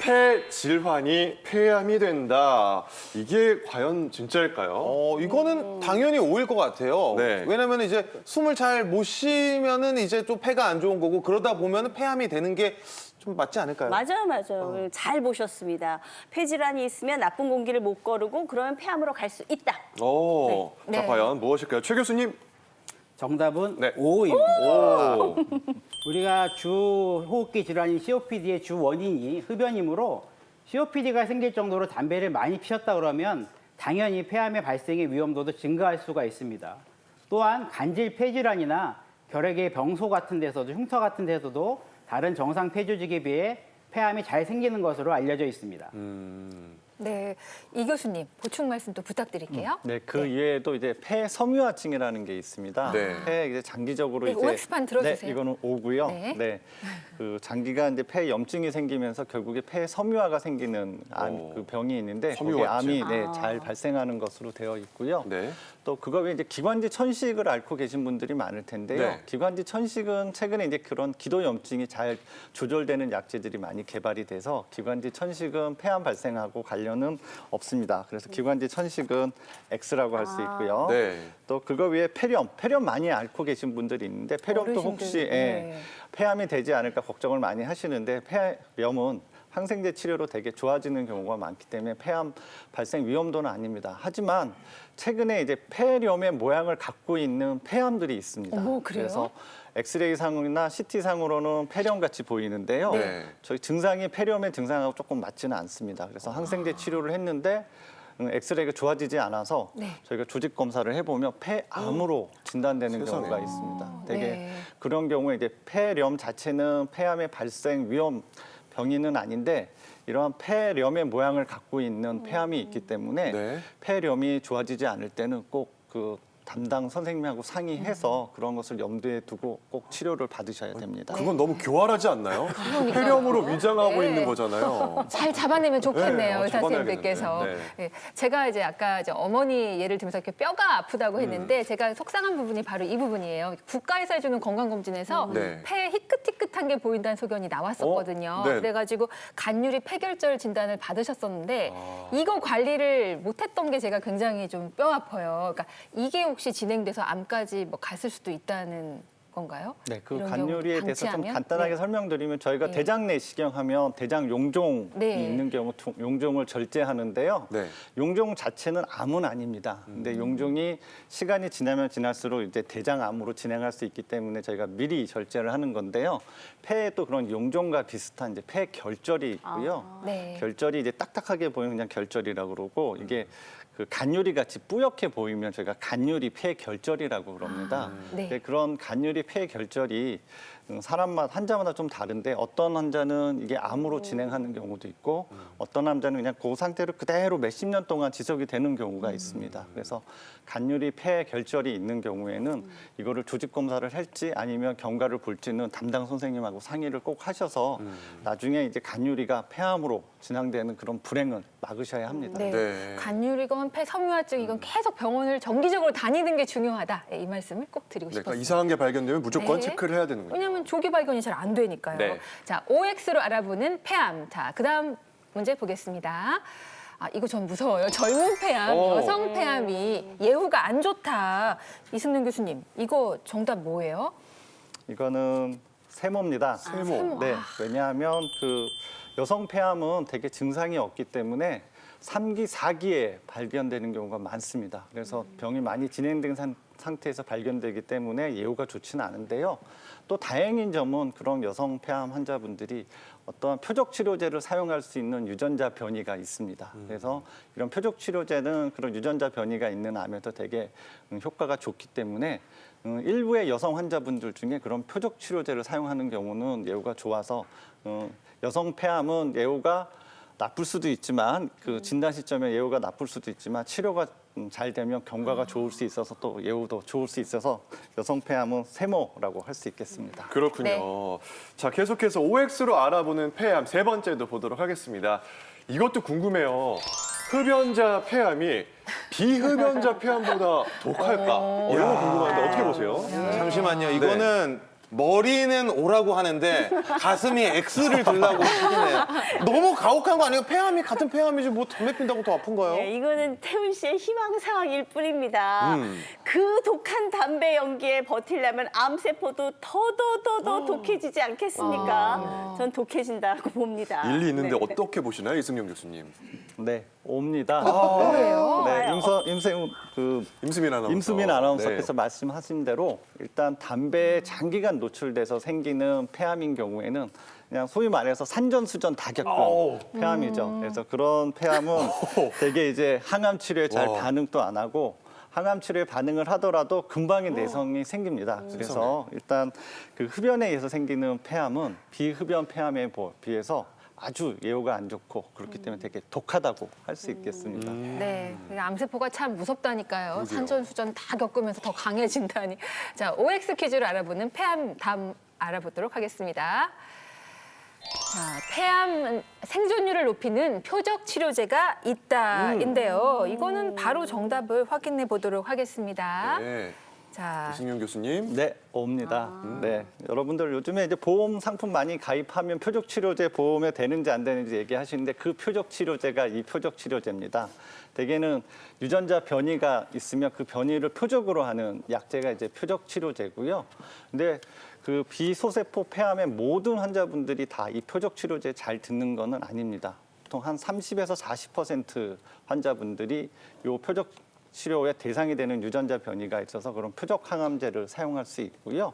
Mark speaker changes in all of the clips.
Speaker 1: 폐 질환이 폐암이 된다. 이게 과연 진짜일까요?
Speaker 2: 이거는 당연히 오일 것 같아요.
Speaker 1: 네.
Speaker 2: 왜냐면 이제 숨을 잘 못 쉬면은 이제 좀 폐가 안 좋은 거고 그러다 보면은 폐암이 되는 게 좀 맞지 않을까요?
Speaker 3: 맞아요. 잘 보셨습니다. 폐질환이 있으면 나쁜 공기를 못 거르고 그러면 폐암으로 갈 수 있다.
Speaker 1: 오,
Speaker 3: 네.
Speaker 1: 자,
Speaker 3: 네.
Speaker 1: 과연 무엇일까요? 최 교수님.
Speaker 4: 정답은
Speaker 1: 네.
Speaker 4: O입니다.
Speaker 1: 오.
Speaker 4: 우리가 주 호흡기 질환인 COPD의 주 원인이 흡연이므로 COPD가 생길 정도로 담배를 많이 피셨다 그러면 당연히 폐암의 발생의 위험도도 증가할 수가 있습니다. 또한 간질 폐질환이나 결핵의 병소 같은 데서도 흉터 같은 데서도 다른 정상 폐조직에 비해 폐암이 잘 생기는 것으로 알려져 있습니다.
Speaker 5: 네, 이 교수님 보충 말씀 또 부탁드릴게요.
Speaker 6: 네, 그 이외에도 이제 폐 섬유화증이라는 게 있습니다.
Speaker 1: 네.
Speaker 6: 폐 이제 장기적으로
Speaker 5: 네,
Speaker 6: 이제
Speaker 5: OX판 들어주세요.
Speaker 6: 네, 이거는 O고요.
Speaker 5: 네.
Speaker 6: 네. 그 장기간 이제 폐 염증이 생기면서 결국에 폐 섬유화가 생기는
Speaker 1: 오.
Speaker 6: 그 병이 있는데 거기에
Speaker 1: 섬유화증.
Speaker 6: 암이 잘 발생하는 것으로 되어 있고요.
Speaker 1: 네.
Speaker 6: 또 그거 외에 이제 기관지 천식을 앓고 계신 분들이 많을 텐데요.
Speaker 1: 네.
Speaker 6: 기관지 천식은 최근에 이제 그런 기도 염증이 잘 조절되는 약제들이 많이 개발이 돼서 기관지 천식은 폐암 발생하고 관련은 없습니다. 그래서 기관지 천식은 X라고 할 수 있고요.
Speaker 1: 네.
Speaker 6: 또 그거 외에 폐렴 많이 앓고 계신 분들이 있는데 폐렴도
Speaker 5: 어르신들,
Speaker 6: 혹시
Speaker 5: 네.
Speaker 6: 폐암이 되지 않을까 걱정을 많이 하시는데 폐렴은 항생제 치료로 되게 좋아지는 경우가 많기 때문에 폐암 발생 위험도는 아닙니다. 하지만 최근에 이제 폐렴의 모양을 갖고 있는 폐암들이 있습니다.
Speaker 5: 어머, 그래요?
Speaker 6: 그래서 엑스레이 상이나 CT 상으로는 폐렴 같이 보이는데요.
Speaker 1: 네.
Speaker 6: 저희 증상이 폐렴의 증상하고 조금 맞지는 않습니다. 그래서 항생제 치료를 했는데 엑스레이가 좋아지지 않아서
Speaker 5: 네.
Speaker 6: 저희가 조직 검사를 해보면 폐암으로 진단되는
Speaker 1: 세상에.
Speaker 6: 경우가 있습니다. 되게
Speaker 5: 네.
Speaker 6: 그런 경우에 이제 폐렴 자체는 폐암의 발생 위험 병인은 아닌데 이러한 폐렴의 모양을 갖고 있는 폐암이 있기 때문에
Speaker 1: 네.
Speaker 6: 폐렴이 좋아지지 않을 때는 꼭 그 담당 선생님하고 상의해서 그런 것을 염두에 두고 꼭 치료를 받으셔야 됩니다.
Speaker 1: 그건 너무 교활하지 않나요? 폐렴으로 위장하고
Speaker 5: 네.
Speaker 1: 있는 거잖아요.
Speaker 5: 잘 잡아내면 좋겠네요,
Speaker 1: 네,
Speaker 5: 의사 선생님께서.
Speaker 1: 잡아내야겠는데.
Speaker 5: 네. 제가 이제 아까 이제 어머니 예를 들면서 이렇게 뼈가 아프다고 했는데 제가 속상한 부분이 바로 이 부분이에요. 국가에서 해주는 건강검진에서
Speaker 1: 네.
Speaker 5: 폐에 희끗희끗한 게 보인다는 소견이 나왔었거든요.
Speaker 1: 네.
Speaker 5: 그래가지고 간유리 폐결절 진단을 받으셨었는데 이거 관리를 못했던 게 제가 굉장히 좀 뼈 아파요. 그러니까 이게 혹시 진행돼서 암까지 뭐 갔을 수도 있다는 건가요?
Speaker 6: 네, 그
Speaker 5: 이런
Speaker 6: 간유리에
Speaker 5: 경우
Speaker 6: 대해서 좀
Speaker 5: 방치하면?
Speaker 6: 간단하게
Speaker 5: 네.
Speaker 6: 설명드리면 저희가
Speaker 5: 네.
Speaker 6: 대장 내시경하면 대장 용종이
Speaker 5: 네.
Speaker 6: 있는 경우 용종을 절제하는데요.
Speaker 1: 네.
Speaker 6: 용종 자체는 암은 아닙니다. 근데 용종이 시간이 지나면 지날수록 이제 대장암으로 진행할 수 있기 때문에 저희가 미리 절제를 하는 건데요. 폐에 또 그런 용종과 비슷한 이제 폐 결절이 있고요.
Speaker 5: 네.
Speaker 6: 결절이 이제 딱딱하게 보이면 그냥 결절이라고 그러고 이게 그 간유리 같이 뿌옇게 보이면 저희가 간유리 폐 결절이라고 그럽니다.
Speaker 5: 네.
Speaker 6: 근데 그런 간유리 폐 결절이 사람마다 환자마다 좀 다른데 어떤 환자는 이게 암으로 진행하는 경우도 있고 어떤 환자는 그냥 그 상태로 그대로 몇십 년 동안 지속이 되는 경우가 있습니다. 그래서 간유리 폐 결절이 있는 경우에는 이거를 조직 검사를 할지 아니면 경과를 볼지는 담당 선생님하고 상의를 꼭 하셔서 나중에 이제 간유리가 폐암으로 진행되는 그런 불행은 막으셔야 합니다.
Speaker 5: 네.
Speaker 1: 네.
Speaker 5: 간유리건 폐 섬유화증이건 계속 병원을 정기적으로 다니는 게 중요하다. 이 말씀을 꼭 드리고
Speaker 1: 네,
Speaker 5: 싶었습니다.
Speaker 1: 그러니까 이상한 게 발견되면 무조건
Speaker 5: 네.
Speaker 1: 체크를 해야 되는군요.
Speaker 5: 왜냐하면 조기 발견이 잘 안 되니까요.
Speaker 1: 네.
Speaker 5: 자, OX로 알아보는 폐암. 자, 그다음 문제 보겠습니다. 아, 이거 전 무서워요. 젊은 폐암,
Speaker 1: 오.
Speaker 5: 여성 폐암이 예후가 안 좋다. 이승윤 교수님, 이거 정답 뭐예요?
Speaker 6: 이거는 세모입니다.
Speaker 1: 세모.
Speaker 6: 네, 왜냐하면 그 여성 폐암은 되게 증상이 없기 때문에 3기, 4기에 발견되는 경우가 많습니다. 그래서 병이 많이 진행된 상태에서 발견되기 때문에 예후가 좋지는 않은데요. 또 다행인 점은 그런 여성 폐암 환자분들이 어떠한 표적 치료제를 사용할 수 있는 유전자 변이가 있습니다. 그래서 이런 표적 치료제는 그런 유전자 변이가 있는 암에도 되게 효과가 좋기 때문에 일부의 여성 환자분들 중에 그런 표적 치료제를 사용하는 경우는 예후가 좋아서 여성 폐암은 예후가 나쁠 수도 있지만 그 진단 시점에 예후가 나쁠 수도 있지만 치료가 잘 되면 경과가 좋을 수 있어서 또 예후도 좋을 수 있어서 여성 폐암은 세모라고 할 수 있겠습니다.
Speaker 1: 그렇군요.
Speaker 5: 네.
Speaker 1: 자, 계속해서 OX로 알아보는 폐암 세 번째도 보도록 하겠습니다. 이것도 궁금해요. 흡연자 폐암이 비흡연자 폐암보다 독할까? 이런 거 궁금한데 어떻게 보세요?
Speaker 2: 잠시만요. 이거는 머리는 O라고 하는데 가슴이 X를 들라고 하시네요. 너무 가혹한 거 아니에요? 폐암이 같은 폐암이지 뭐 담배 핀다고 더 아픈가요?
Speaker 3: 네, 이거는 태훈 씨의 희망사항일 뿐입니다. 그 독한 담배 연기에 버틸려면 암세포도 더 독해지지 않겠습니까? 전 독해진다고 봅니다.
Speaker 1: 일리 있는데
Speaker 3: 네.
Speaker 1: 어떻게 보시나요, 이승용 교수님?
Speaker 6: 네, 옵니다.
Speaker 5: 그래요?
Speaker 6: 네,
Speaker 3: 와요.
Speaker 6: 임수민 아나운서께서
Speaker 1: 네.
Speaker 6: 말씀하신 대로 일단 담배에 장기간 노출돼서 생기는 폐암인 경우에는 그냥 소위 말해서 산전수전 다 겪은 폐암이죠. 그래서 그런 폐암은 되게 이제 항암 치료에 잘 반응도 안 하고 항암 치료에 반응을 하더라도 금방의 내성이 생깁니다. 그래서 일단 그 흡연에 의해서 생기는 폐암은 비흡연 폐암에 비해서 아주 예후가 안 좋고 그렇기 때문에 되게 독하다고 할 수 있겠습니다.
Speaker 5: 네, 암세포가 참 무섭다니까요. 산전수전 다 겪으면서 더 강해진다니. 자, OX 퀴즈를 알아보는 폐암 다음 알아보도록 하겠습니다. 자, 폐암 생존율을 높이는 표적 치료제가 있다인데요. 이거는 바로 정답을 확인해 보도록 하겠습니다.
Speaker 1: 네,
Speaker 5: 자,
Speaker 1: 이승용 교수님.
Speaker 6: 네, 옵니다. 네, 여러분들 요즘에 이제 보험 상품 많이 가입하면 표적 치료제 보험에 되는지 안 되는지 얘기하시는데 그 표적 치료제가 이 표적 치료제입니다. 대개는 유전자 변이가 있으면 그 변이를 표적으로 하는 약제가 이제 표적 치료제고요. 근데 그 비소세포 폐암의 모든 환자분들이 다 이 표적 치료제 잘 듣는 거는 아닙니다. 보통 한 30에서 40% 환자분들이 이 표적 치료의 대상이 되는 유전자 변이가 있어서 그런 표적 항암제를 사용할 수 있고요.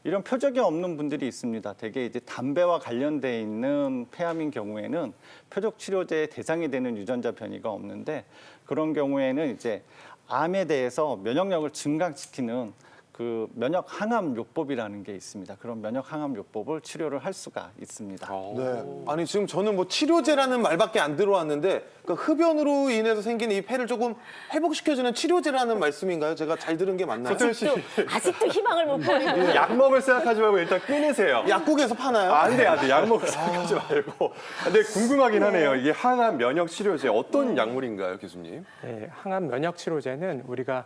Speaker 6: 이런 표적이 없는 분들이 있습니다. 대개 이제 담배와 관련돼 있는 폐암인 경우에는 표적 치료제의 대상이 되는 유전자 변이가 없는데 그런 경우에는 이제 암에 대해서 면역력을 증강시키는 그 면역 항암 요법이라는 게 있습니다. 그런 면역 항암 요법을 치료를 할 수가 있습니다.
Speaker 2: 네. 아니 지금 저는 뭐 치료제라는 말밖에 안 들어왔는데 그 흡연으로 인해서 생긴 이 폐를 조금 회복시켜주는 치료제라는 말씀인가요? 제가 잘 들은 게 맞나요?
Speaker 1: 서태일 씨,
Speaker 3: 아직도 희망을 못 버리고.
Speaker 1: 약 먹을 생각하지 말고 일단 끊으세요.
Speaker 2: 약국에서 파나요?
Speaker 1: 안 돼, 안 돼. 약 먹을 생각하지 말고. 근데 궁금하긴 하네요. 이게 항암 면역 치료제 어떤 약물인가요, 교수님?
Speaker 7: 네, 항암 면역 치료제는 우리가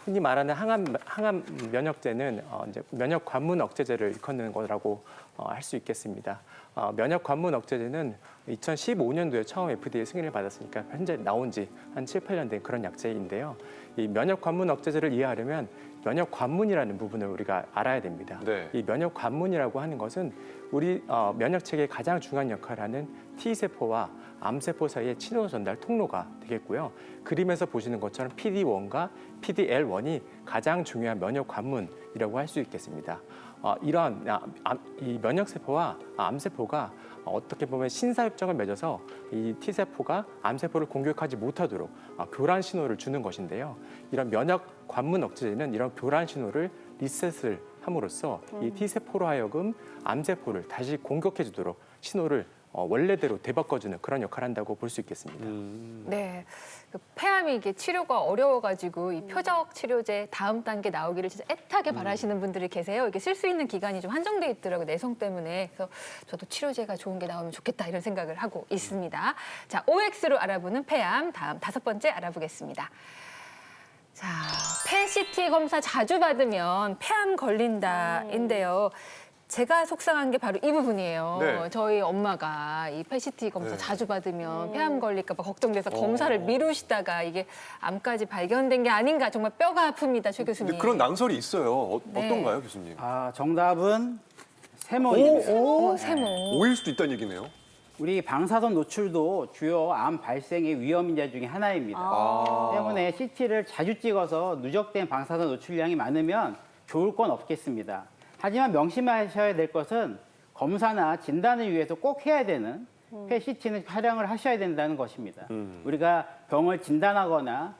Speaker 7: 흔히 말하는 항암 면역제는 이제 면역 관문 억제제를 일컫는 거라고 할 수 있겠습니다. 면역 관문 억제제는 2015년도에 처음 FDA 승인을 받았으니까 현재 나온 지 한 7, 8년 된 그런 약제인데요. 이 면역 관문 억제제를 이해하려면 면역 관문이라는 부분을 우리가 알아야 됩니다.
Speaker 1: 네.
Speaker 7: 이 면역 관문이라고 하는 것은 우리 면역 체계의 가장 중요한 역할을 하는 T세포와 암세포 사이의 신호 전달 통로가 되겠고요. 그림에서 보시는 것처럼 PD-1과 PD-L1이 가장 중요한 면역 관문이라고 할 수 있겠습니다. 이러한 이 면역세포와 암세포가 어떻게 보면 신사협정을 맺어서 이 T세포가 암세포를 공격하지 못하도록 교란 신호를 주는 것인데요. 이런 면역 관문 억제제는 이런 교란 신호를 리셋을 함으로써 이 T세포로 하여금 암세포를 다시 공격해 주도록 신호를 원래대로 되바꿔주는 그런 역할을 한다고 볼 수 있겠습니다.
Speaker 5: 네. 그 폐암이 이게 치료가 어려워가지고 이 표적 치료제 다음 단계 나오기를 진짜 애타게 바라시는 분들이 계세요. 이게 쓸 수 있는 기간이 좀 한정돼 있더라고요. 내성 때문에. 그래서 저도 치료제가 좋은 게 나오면 좋겠다 이런 생각을 하고 있습니다. 자, OX로 알아보는 폐암 다음 5번째 알아보겠습니다. 자, 폐CT 검사 자주 받으면 폐암 걸린다인데요. 제가 속상한 게 바로 이 부분이에요.
Speaker 1: 네.
Speaker 5: 저희 엄마가 이 폐CT 검사 자주 받으면 폐암 걸릴까 봐 걱정돼서 검사를 미루시다가 이게 암까지 발견된 게 아닌가 정말 뼈가 아픕니다, 최 교수님.
Speaker 1: 근데 그런 낭설이 있어요.
Speaker 5: 네.
Speaker 1: 어떤가요, 교수님?
Speaker 4: 정답은 세모입니다.
Speaker 5: 세모.
Speaker 1: 오일 수도 있다는 얘기네요.
Speaker 4: 우리 방사선 노출도 주요 암 발생의 위험 인자 중에 하나입니다. 때문에 CT를 자주 찍어서 누적된 방사선 노출량이 많으면 좋을 건 없겠습니다. 하지만 명심하셔야 될 것은 검사나 진단을 위해서 꼭 해야 되는 폐CT는 촬영을 하셔야 된다는 것입니다. 우리가 병을 진단하거나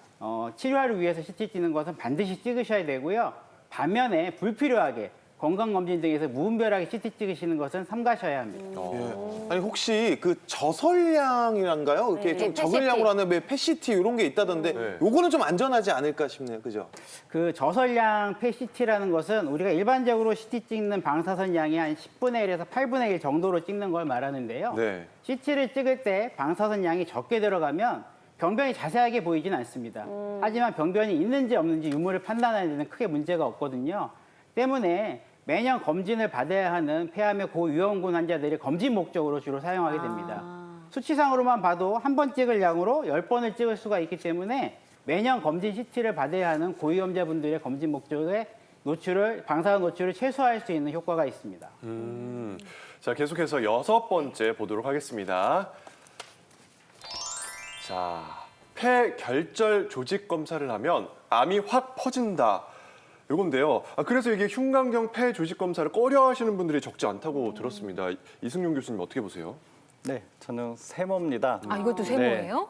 Speaker 4: 치료를 위해서 CT 찍는 것은 반드시 찍으셔야 되고요. 반면에 불필요하게 건강검진 등에서 무분별하게 CT 찍으시는 것은 삼가셔야 합니다.
Speaker 2: 예. 아니 혹시 그 저설량이란가요? 이렇게 좀 적을량으로 하는 폐CT 이런 게 있다던데
Speaker 1: 네.
Speaker 2: 요거는 좀 안전하지 않을까 싶네요. 그죠?
Speaker 4: 그 저설량 폐CT라는 것은 우리가 일반적으로 CT 찍는 방사선 양이 한 10분의 1에서 8분의 1 정도로 찍는 걸 말하는데요.
Speaker 1: 네.
Speaker 4: CT를 찍을 때 방사선 양이 적게 들어가면 병변이 자세하게 보이진 않습니다. 하지만 병변이 있는지 없는지 유무를 판단하는 데는 크게 문제가 없거든요. 때문에 매년 검진을 받아야 하는 폐암의 고위험군 환자들이 검진 목적으로 주로 사용하게 됩니다. 수치상으로만 봐도 한 번 찍을 양으로 10번을 찍을 수가 있기 때문에 매년 검진 CT를 받아야 하는 고위험자분들의 검진 목적에 방사선 노출을 최소화할 수 있는 효과가 있습니다.
Speaker 1: 자, 계속해서 6번째 보도록 하겠습니다. 자, 폐결절 조직 검사를 하면 암이 확 퍼진다. 요건데요. 그래서 이게 흉곽경 폐 조직 검사를 꺼려하시는 분들이 적지 않다고 들었습니다. 이승용 교수님 어떻게 보세요?
Speaker 6: 네, 저는 세모입니다.
Speaker 5: 아, 이것도 세모예요?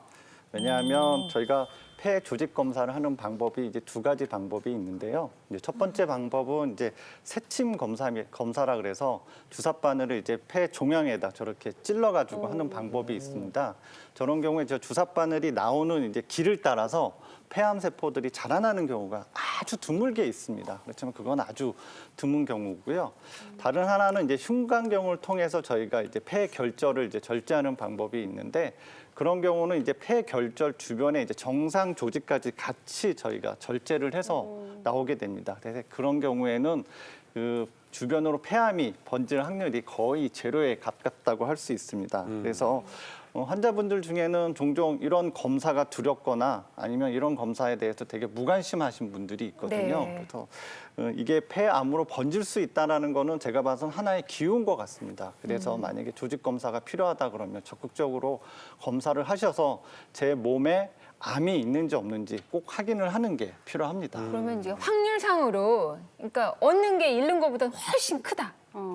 Speaker 6: 왜냐하면 저희가 폐 조직 검사를 하는 방법이 이제 두 가지 방법이 있는데요. 이제 첫 번째 방법은 이제 새침 검사라 그래서 주사 바늘을 이제 폐 종양에다 저렇게 찔러가지고 하는 방법이 있습니다. 저런 경우에 저 주사 바늘이 나오는 이제 길을 따라서 폐암 세포들이 자라나는 경우가 아주 드물게 있습니다. 그렇지만 그건 아주 드문 경우고요. 다른 하나는 이제 흉곽경을 통해서 저희가 이제 폐 결절을 이제 절제하는 방법이 있는데 그런 경우는 이제 폐 결절 주변에 이제 정상 조직까지 같이 저희가 절제를 해서 나오게 됩니다. 그래서 그런 경우에는 그 주변으로 폐암이 번질 확률이 거의 제로에 가깝다고 할 수 있습니다. 그래서 환자분들 중에는 종종 이런 검사가 두렵거나 아니면 이런 검사에 대해서 되게 무관심하신 분들이 있거든요.
Speaker 5: 네.
Speaker 6: 그래서 이게 폐암으로 번질 수 있다는 거는 제가 봐선 하나의 기회인 것 같습니다. 그래서 만약에 조직 검사가 필요하다 그러면 적극적으로 검사를 하셔서 제 몸에 암이 있는지 없는지 꼭 확인을 하는 게 필요합니다.
Speaker 5: 그러면 이제 확률상으로 그러니까 얻는 게 잃는 것보다 훨씬 크다.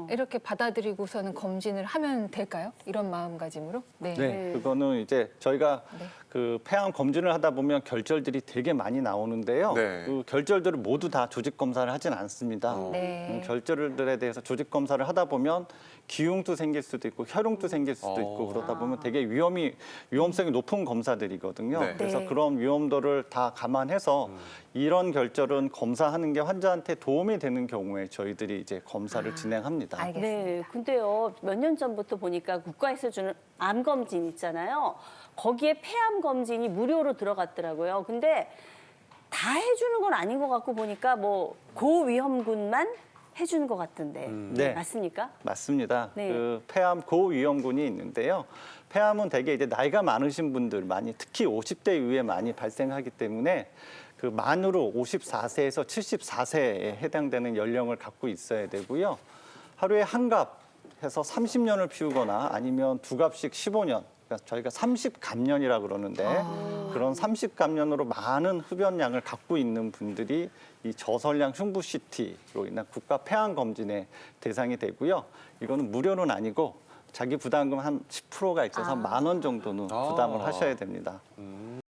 Speaker 5: 이렇게 받아들이고서는 검진을 하면 될까요? 이런 마음가짐으로? 네.
Speaker 6: 네, 그거는 이제 저희가 그 폐암 검진을 하다 보면 결절들이 되게 많이 나오는데요.
Speaker 1: 네.
Speaker 6: 그 결절들을 모두 다 조직 검사를 하진 않습니다.
Speaker 5: 네.
Speaker 6: 결절들에 대해서 조직 검사를 하다 보면 기흉도 생길 수도 있고 혈흉도 생길 수도 있고 그러다 보면 되게 위험성이 높은 검사들이거든요.
Speaker 1: 네.
Speaker 6: 그래서
Speaker 5: 네.
Speaker 6: 그런 위험도를 다 감안해서 이런 결절은 검사하는 게 환자한테 도움이 되는 경우에 저희들이 이제 검사를 진행합니다.
Speaker 5: 알겠습니다.
Speaker 3: 네, 근데요 몇 년 전부터 보니까 국가에서 주는 암 검진 있잖아요. 거기에 폐암 검진이 무료로 들어갔더라고요. 근데 다 해주는 건 아닌 것 같고 보니까 뭐 고위험군만 해주는 것 같던데
Speaker 6: 네.
Speaker 3: 맞습니까?
Speaker 6: 맞습니다.
Speaker 3: 네.
Speaker 6: 그 폐암 고위험군이 있는데요. 폐암은 대개 이제 나이가 많으신 분들 많이 특히 50대 이후에 많이 발생하기 때문에 그 만으로 54세에서 74세에 해당되는 연령을 갖고 있어야 되고요. 하루에 한 갑 해서 30년을 피우거나 아니면 두 갑씩 15년. 그러니까 저희가 30감년이라 그러는데 그런 30감년으로 많은 흡연량을 갖고 있는 분들이 이 저설량 흉부 CT로 인한 국가 폐암 검진의 대상이 되고요. 이거는 무료는 아니고 자기 부담금 한 10%가 있어서 한 10,000원 정도는 부담을 하셔야 됩니다.